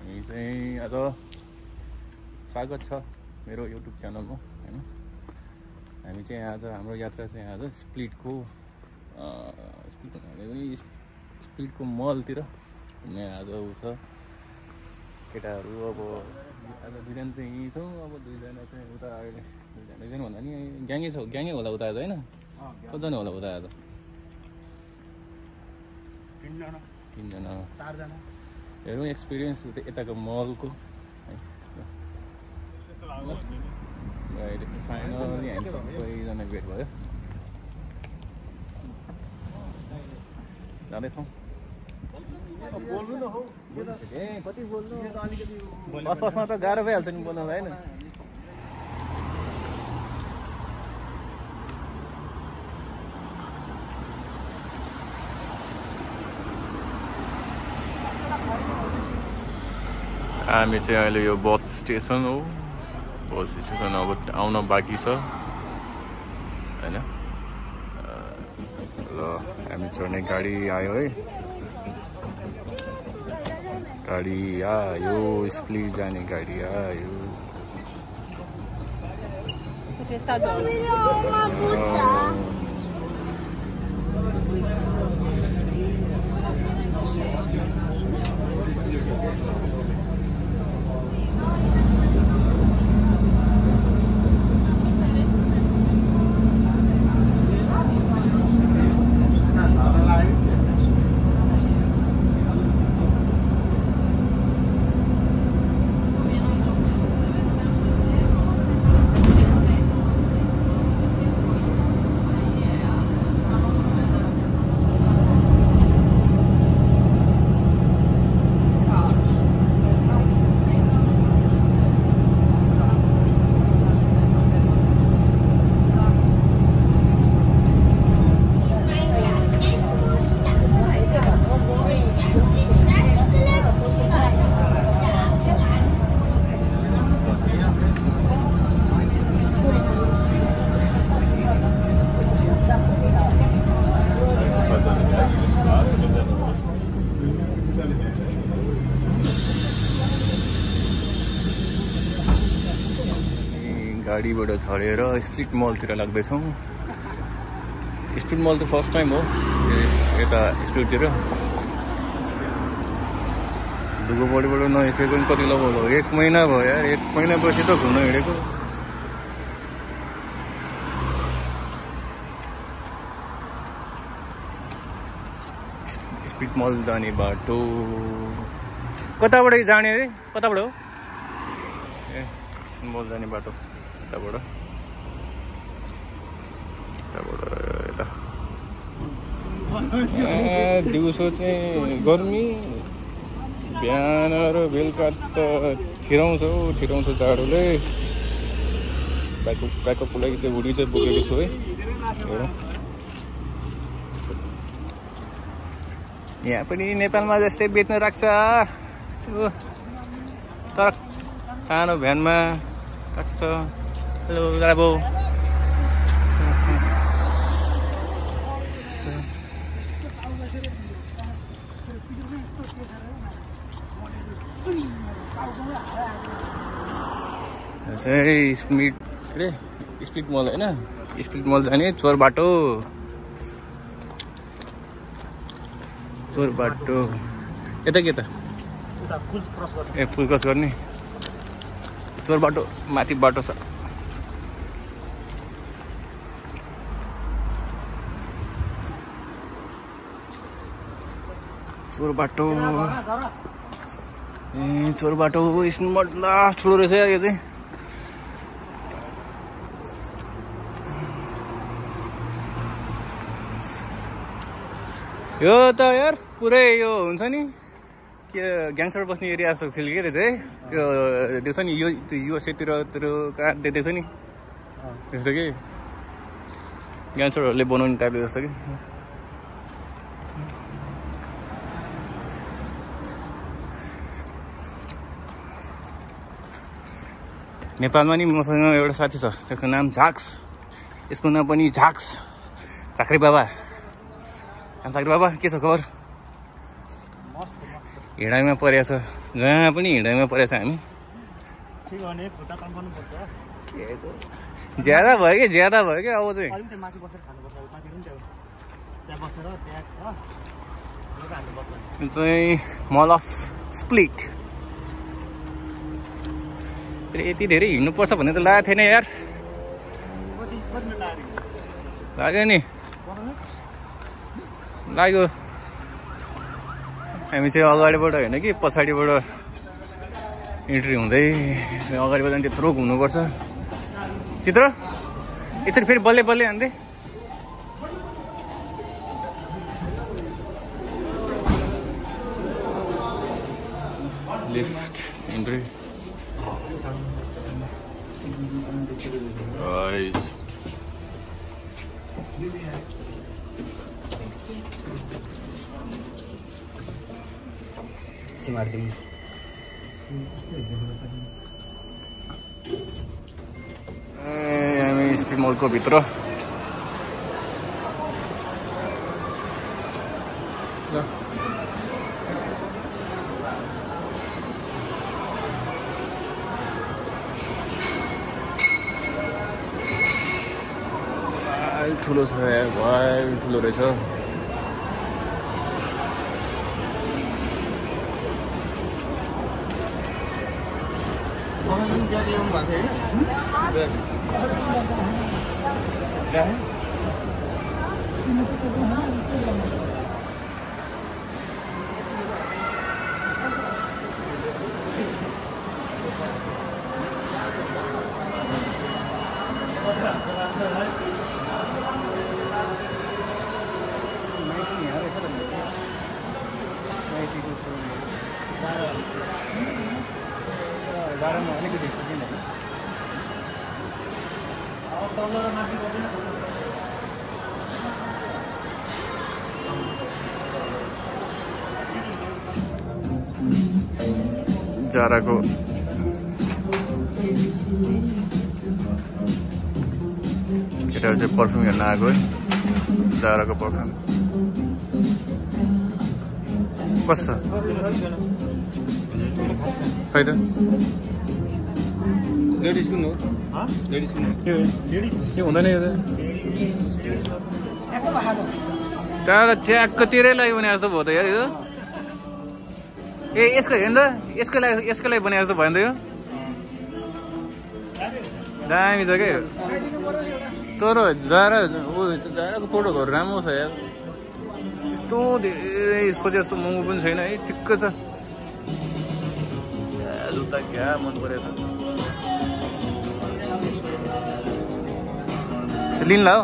हामी चाहिँ आज स्वागत छ मेरो युट्युब च्यानलमा हैन। हामी चाहिँ आज हाम्रो यात्रा चाहिँ आज स्प्लिटको मलतिर घुम्ने आज छ। केटाहरू अब आज दुईजना चाहिँ यहीँ छौँ, अब दुईजना चाहिँ उता अहिले दुईजना भन्दा नि ग्याङै होला उता आज होइन। कतिजना होला उता आज? तीनजना चारजना। हेरौँ एक्सपिरियन्स यताको मलको है। अहिले फाइनली हामी सबैजना भेट भयो, जाँदैछौँ। कति बोल्नु फर्स्टमा त गाह्रो भइहाल्छ नि बोल्नलाई होइन। हामी चाहिँ अहिले यो बस स्टेसन हो, बस स्टेसन अब आउन बाँकी छ होइन। ल हामी चढ्ने गाडी आयो है, गाडी आयो, स्प्लिट जाने गाडी आयो। गाडीबाट झरेर स्प्लिट मलतिर लाग्दैछौँ। स्प्लिट मल त फर्स्ट टाइम हो यता स्प्लिटतिर। दुगोपट्टिबाट नहिँडेको पनि कति लगभग हो, 1 महिना भयो यार। 1 महिनापछि त घुम्न हिँडेको। स्प्लिट मल जाने बाटो कताबाट जाने अरे? कताबाट हो? ए मल जाने बाटो यताबाट यता। दिउँसो चाहिँ गर्मी, बिहान र बेलुका त ठिराउँछ जाडोले। ब्याकअपको लागि चाहिँ हुडी चाहिँ बोकेको छु है। यहाँ पनि नेपालमा जस्तै बेच्न राख्छ तर सानो भ्यानमा राख्छ। हेलो राबो, स्प्लिट मल होइन। स्प्लिट मल जाने चोर बाटो यता के त ए फुल क्रस गर्ने चोर बाटो माथि बाटो छ। चोर बाटो लास्ट ठुलो रहेछ यो चाहिँ। यो त यार पुरै यो हुन्छ नि के ग्याङ्स्टर बस्ने एरिया जस्तो फिल के रहेछ है। त्यो देख्छ नि युएसएतिर कहाँ देख्दैछ नि त्यस्तो कि ग्याङ्स्टरहरूले बनाउने टाइपले जस्तो कि। नेपालमा नि मसँग एउटा साथी छ, त्यसको नाम झाक्स, यसको नाम पनि झाक्स। झाक्रे बाबा के छ खबर? हिँडाइमा परेछ जहाँ पनि हिँडाइमा परेछ हामी ज्यादा भयो कि अब चाहिँ मल अफ स्प्लिट यति धेरै हिँड्नुपर्छ भन्ने त लागेको थिएन यार लाग्यो नि लाग्यो हामी चाहिँ अगाडिबाट होइन कि पछाडिबाट इन्ट्री हुँदै अगाडिबाट पनि त्यत्रो घुम्नुपर्छ चित्र यसरी फेरि बल्लै बल्लै हान्दै लिफ्ट इन्ट्री हामी स्पिड मलको भित्र ठुलो छ यार ठुलो रहेछ जाराको केटाहरू चाहिँ पर्फ्युम हेर्न आएको है जाराको पर्फ्युम कस्तो खै त लेडिजको नो लेडिजको नो के हुँदैन यो त्यहाँ त ट्याक्क तिरै लाग्यो भने जस्तो भयो त यार यो ए यसको हेर्नु त यसको लागि बनाएको जस्तो भयो नि त यो दामी छ क्या तर जाराको फोटोहरू राम्रो छ यार यस्तो धेरै सोचे जस्तो महँगो पनि छैन है ठिक्क छ जुत्ता क्या मन परेछ लिन्ला हो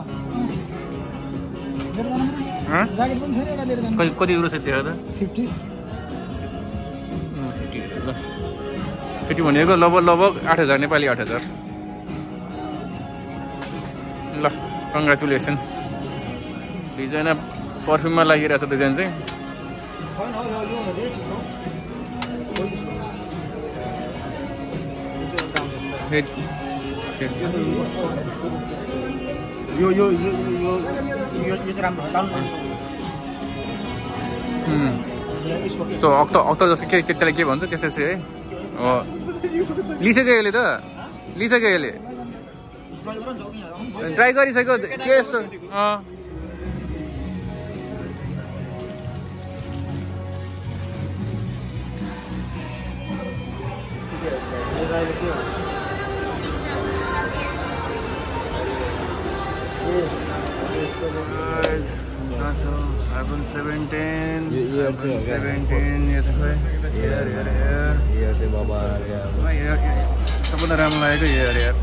कति युरो छ त्यो त 50 भनेको लगभग 8,000 नेपाली 8,000 ल कङ्ग्रेचुलेसन दुईजना पर्फ्युममा लागिरहेछ दुईजना चाहिँ अक्ट जस्तो के त्यसलाई के भन्छ त्यसै है लिइसक्यो यसले त लिइसक्यो यसले ट्राई गरिसक्यो के यस्तो iPhone 17 ये चाहिँ बाबा यार सबैलाई राम्रो लागेको यार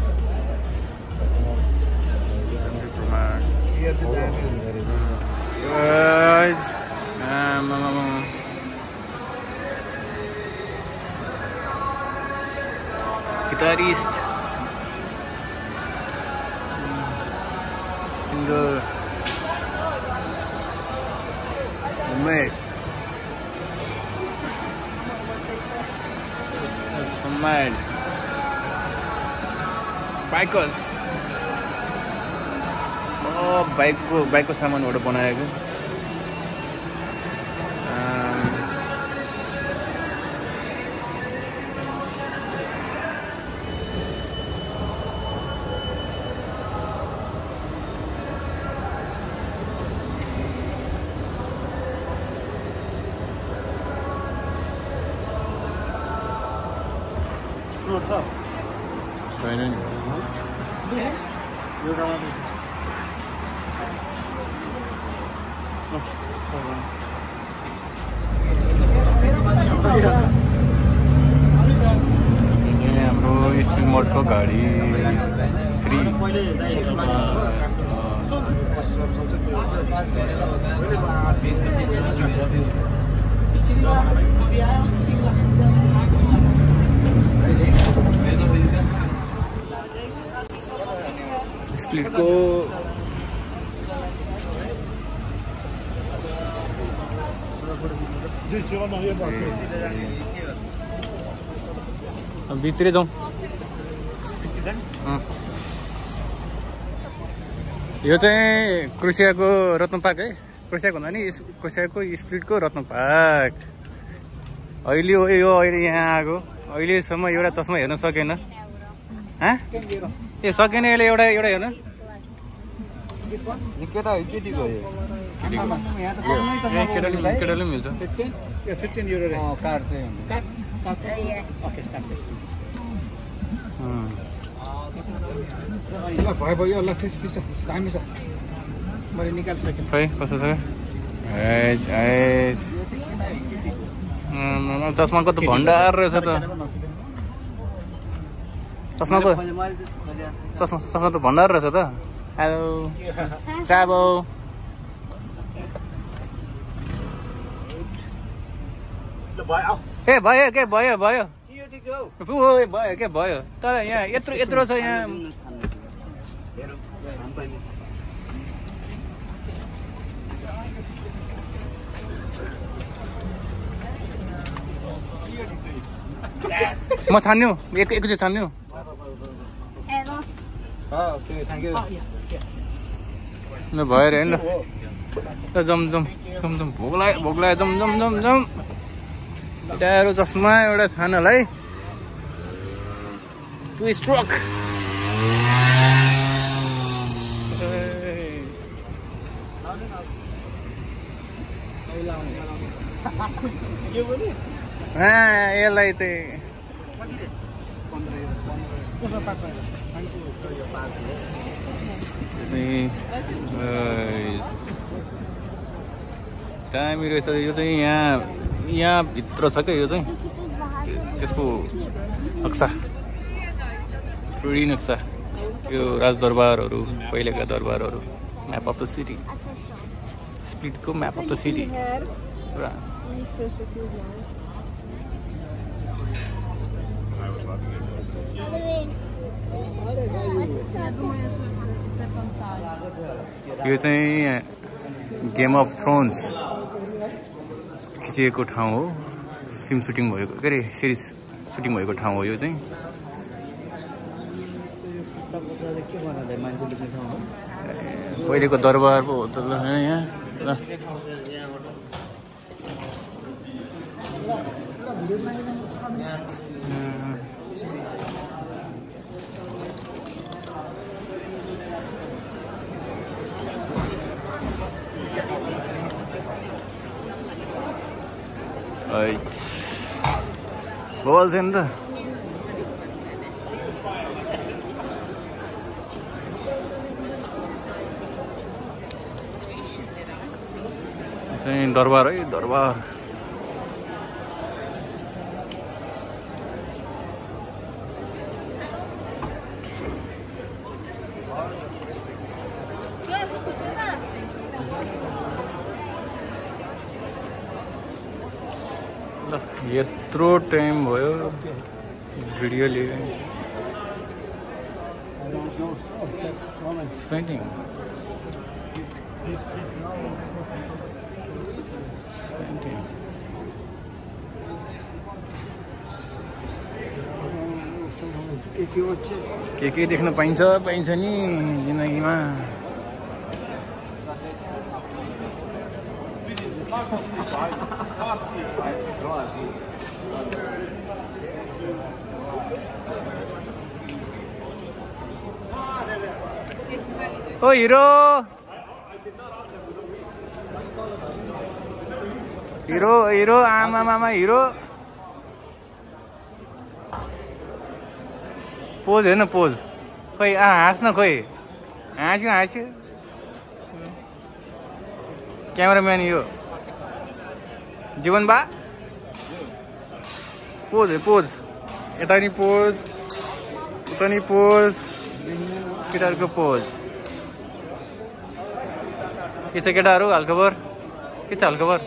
guitarist singer mate mad bikers बाइकको सामानबाट बनाएको छैन नि हाम्रो स्प्रिङ मोडको गाडी फ्री स्प्लिटको भित्रै जाउँ यो चाहिँ क्रोसियाको रत्न पार्क है क्रोसियाको भन्दा नि क्रोसियाको स्प्लिटको रत्न पार्क अहिले हो यो अहिले यहाँ आएको अहिलेसम्म एउटा चस्मा हेर्न सकेन ए सकेन यसले एउटा हेर्न केटाले मिल्छ खै कस्तो छ चस्माको त भण्डार रहेछ त चस्माको त भण्डार रहेछ त हेलो ट्राभल ए भयो के भयो भयो भयो के भयो तर यहाँ यत्रो छ यहाँ म छान्नु एकैचोटि छान्नु ल भयो अरे होइन ल जम भोक लाग्यो जम टाढो चस्मा एउटा छानलाई 2 स्ट्रोक यसलाई चाहिँ दामी रहेछ यो चाहिँ यहाँ भित्र छ क्या यो चाहिँ त्यसको नक्सा नक्सा यो राजदरबारहरू पहिलेका दरबारहरू म्याप अफ द सिटी स्प्लिटको म्याप अफ द सिटी पुरा यो चाहिँ गेम अफ थ्रोन्स खिचिएको ठाउँ हो फिल्म सुटिङ भएको के अरे सिरिज सुटिङ भएको ठाउँ हो यो चाहिँ पहिलेको दरबार पो हो त यहाँ बवाल छ नि त चाहिँ दरबार है दरबार ल यत्रो टाइम भयो भिडियो लिए के देख्न पाइन्छ नि जिन्दगीमा ओ हिरो हिरो हिरो आमा मामा हिरो पोज हेर्न पोज खोइ हाँस्न खोइ हाँस्यो क्यामेराम्यान यो जीवन बा पोज पोज यता नि पोज उता नि पोज केटाहरूको पोज के छ केटाहरू हालखबर के छ हालखबर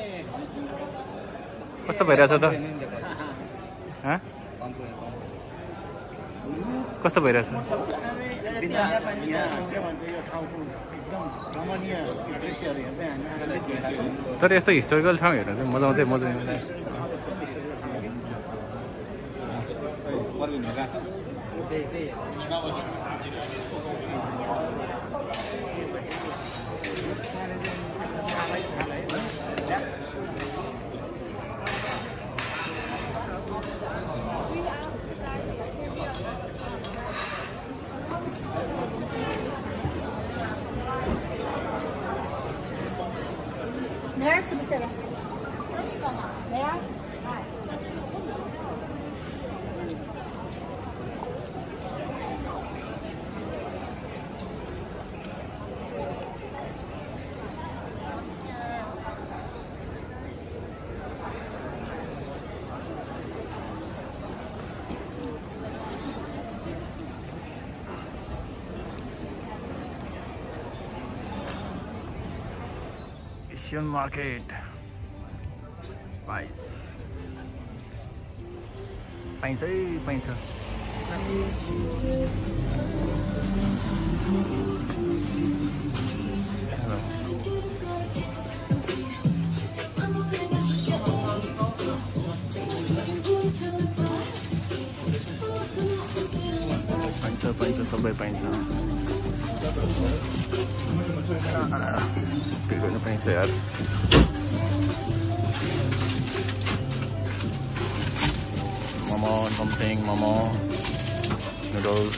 कस्तो भइरहेछ त कस्तो भइरहेछ तर यस्तो हिस्टोरिकल ठाउँ हेर्नु चाहिँ मजा आउँछ मजा Asian market पाइन्छ है पाइन्छ पाइन्छ सबै पाइन्छ Pirulnya paling sehat. Momo, something, momo, noodles.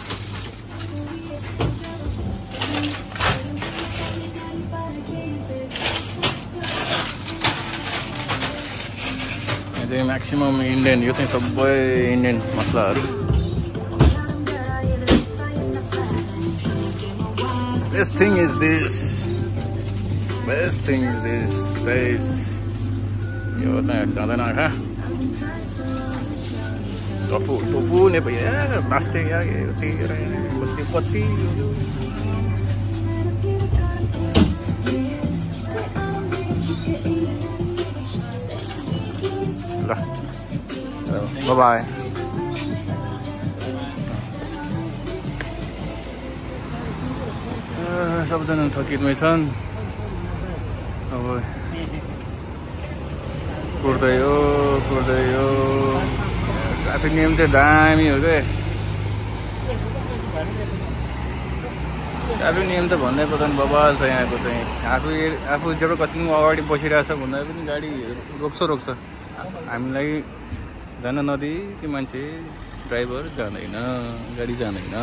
Ini jadi maximum Indian, yo think sabai Indian masalah. Best thing is this. Best thing is this place. Yo चाहिँ जाँदैन आँखा टोफू ने भैया प्लास्टिक यार पत्ती ल बाय सबजना थकितमै छन् अब कुर्दै हो ट्राफिक नियम चाहिँ दामी हो के ट्राफिक नियम त भन्नै पर्दैन बबाल छ यहाँको चाहिँ आफू जब कसिङ अगाडि बसिरहेछ भन्दा पनि गाडी रोक्छ हामीलाई जान नदिई त्यो मान्छे ड्राइभर जाँदैन गाडी जाँदैन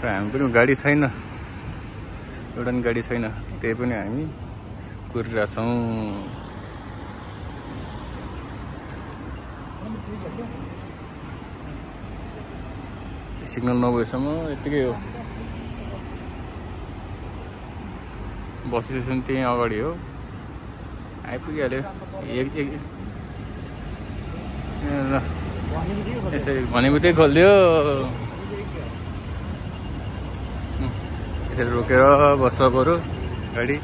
र हामी पनि गाडी छैन एउटा पनि गाडी छैन त्यही पनि हामी कुरिरहेछौँ सिग्नल नभएसम्म यतिकै हो बस स्टेसन त्यही अगाडि हो आइपुगिहाल्यो यसरी भनेको खोलिदियो यसरी रोकेर बस्छ बरु गाडी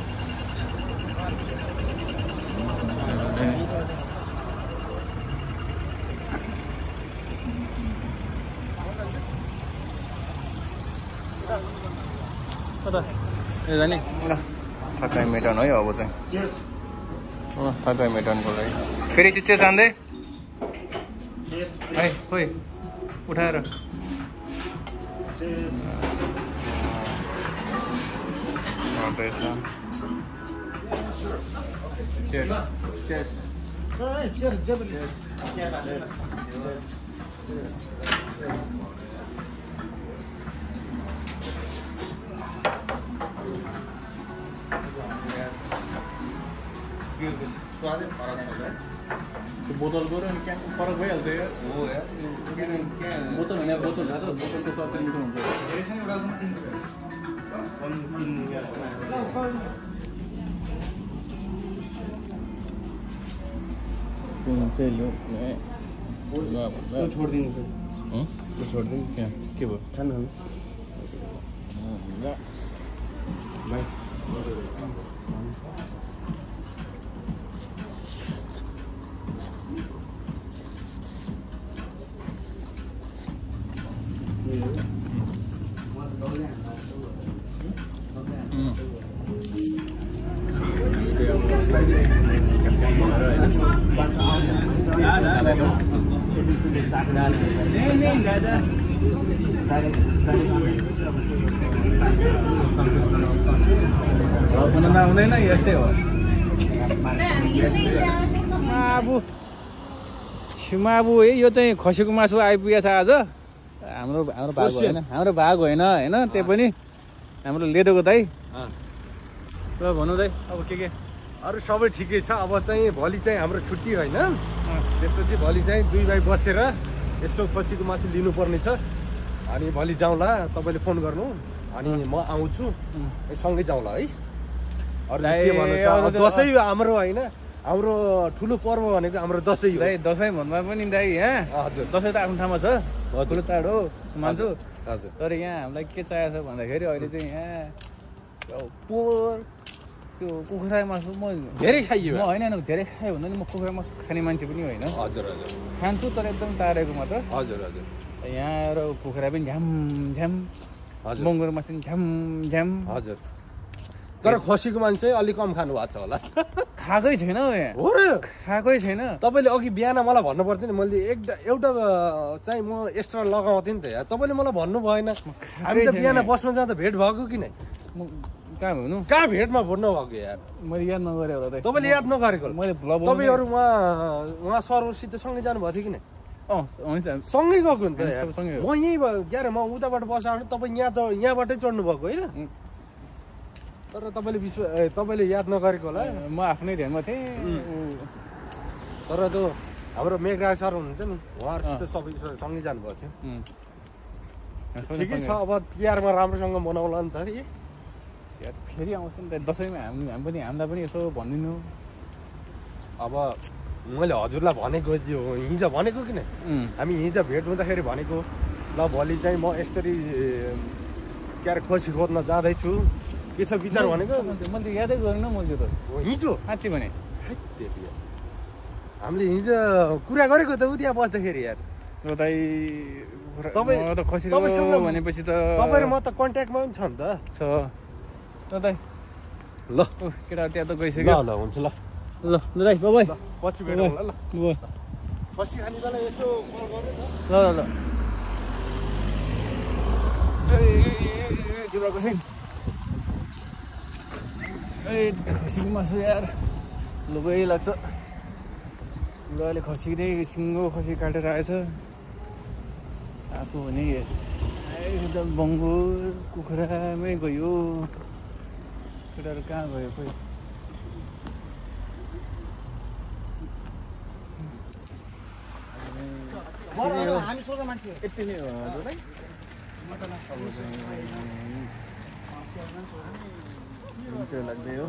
जाने ल थकाइ मेटाउनु है अब चाहिँ थकाइ मेटाउनुको लागि फेरि चिच्चे सान्दै है खोइ उठाएर Good. स्वादै फरक छ है त्यो बोतलको र क्यानको फरक भइहाल्छ यार हो यार बोतल होइन बोतल छ त बोतलको स्वाद चाहिँ मिठो हुन्छ छोडिदिनु छोडिदिनु क्या के भयो खानु भाइ बनाउन आउँदैन यस्तै हो छिमाबु है यो चाहिँ खसीको मासु आइपुगेछ आज हाम्रो हाम्रो भाग होइन हाम्रो भाग होइन होइन त्यही पनि हाम्रो लेदोको दाइ ल भन्नु दाइ अब के अरू सबै ठिकै छ अब चाहिँ भोलि चाहिँ हाम्रो छुट्टी होइन त्यसपछि भोलि चाहिँ दुई भाइ बसेर यसो खसीको मासु लिनुपर्ने छ अनि भोलि जाउँला तपाईँले फोन गर्नु अनि म आउँछु सँगै जाउँला है अरू के भन्नु छ दसैँ हाम्रो होइन हाम्रो ठुलो पर्व भनेको हाम्रो दसैँ हो दाइ दसैँ भन्दा पनि दाइ यहाँ हजुर दसैँ त आफ्नो ठाउँमा छ ठुलो चाड हो मान्छु हजुर तर यहाँ हामीलाई के चाहिएको छ भन्दाखेरि अहिले चाहिँ यहाँ पोहोर त्यो कुखुरा मासु म धेरै खाइयो म होइन धेरै खायो भन्दा नि म कुखुरा मासु खाने मान्छे पनि होइन हजुर हजुर खान्छु तर एकदम तारेको मात्र हजुर हजुर यहाँ आएर कुखुरा पनि झ्याम झ्याम हजुर मङ्गुर मासु पनि झ्याम झ्याम हजुर तर खसीको मान्छे चाहिँ अलिक कम खानु भएको छ होला खाएकै छैन हौ यहाँ हो र खाएकै छैन तपाईँले अघि बिहान मलाई भन्नु पर्थ्यो नि मैले एउटा चाहिँ म एक्स्ट्रा लगाउँथेँ नि त यार तपाईँले मलाई भन्नु भएन हामी त बिहान बस्न जाँदा भेट भएको कि नै म कहाँ हुनु कहाँ भेटमा भन्नु भएको यार मैले याद नगरेँ होला दाइ तपाईँले याद नगरेको मैले तपाईँहरू उहाँ सरसित सँगै जानुभएको थियो कि नै हुन्छ सँगै गएको नि त यार सँगै म यहीँ क्या म उताबाट बसाएर तपाईँ यहाँबाटै चढ्नु भएको होइन तर तपाईँले याद नगरेको होला म आफ्नै ध्यानमा थिएँ तर त्यो हाम्रो मेघराज सर हुनुहुन्छ नि उहाँहरूसित सबै सँगै जानुभएको थियो ठिकै छ अब तिहारमा राम्रोसँग मनाउला नि त फेरि आउँछ नि त दसैँमा हामी पनि हामीलाई पनि यसो भनिदिनु अब मैले हजुरलाई भनेको थियो हिजो भनेको किन हामी हिजो भेट हुँदाखेरि भनेको ल भोलि चाहिँ म यसरी के अरे खसी खोज्न जाँदैछु के छ विचार भनेको मैले यादै गरेन मैले त हिजो साँच्ची भने हामीले हिजो कुरा गरेको त उ त्यहाँ बस्दाखेरि यार तपाईँ त खसी भनेपछि त तपाईँ र म त कन्ट्याक्टमा पनि छ नि त छ दाइ ल केटाहरू त्यहाँ त गइसक्यो ल हुन्छ ल ल दाइ बाइ पछि भेटौँला ल खसी खाने बेला यसो कल गर्नु ल ल तिम्रो कसै खसीको मासु यार लुबै लाग्छ ल अहिले खसी नै सिङ्गो खसी काटेर आएछ आफू भने एकदम बङ्गुर कुखुरामै गयो केटाहरू कहाँ गयो खोइ हामी सोझा मान्छे यति नै हो हजुर है लाग्दै हो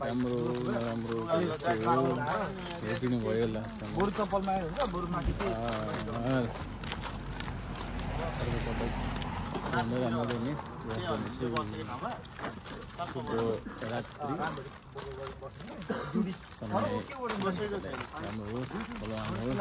राम्रो नराम्रो हेरिदिनु भयो लास्टसम्म राम्रो राम्रो नि शुभ रात्रि समय राम्रो होस् भलो आउनुहोस्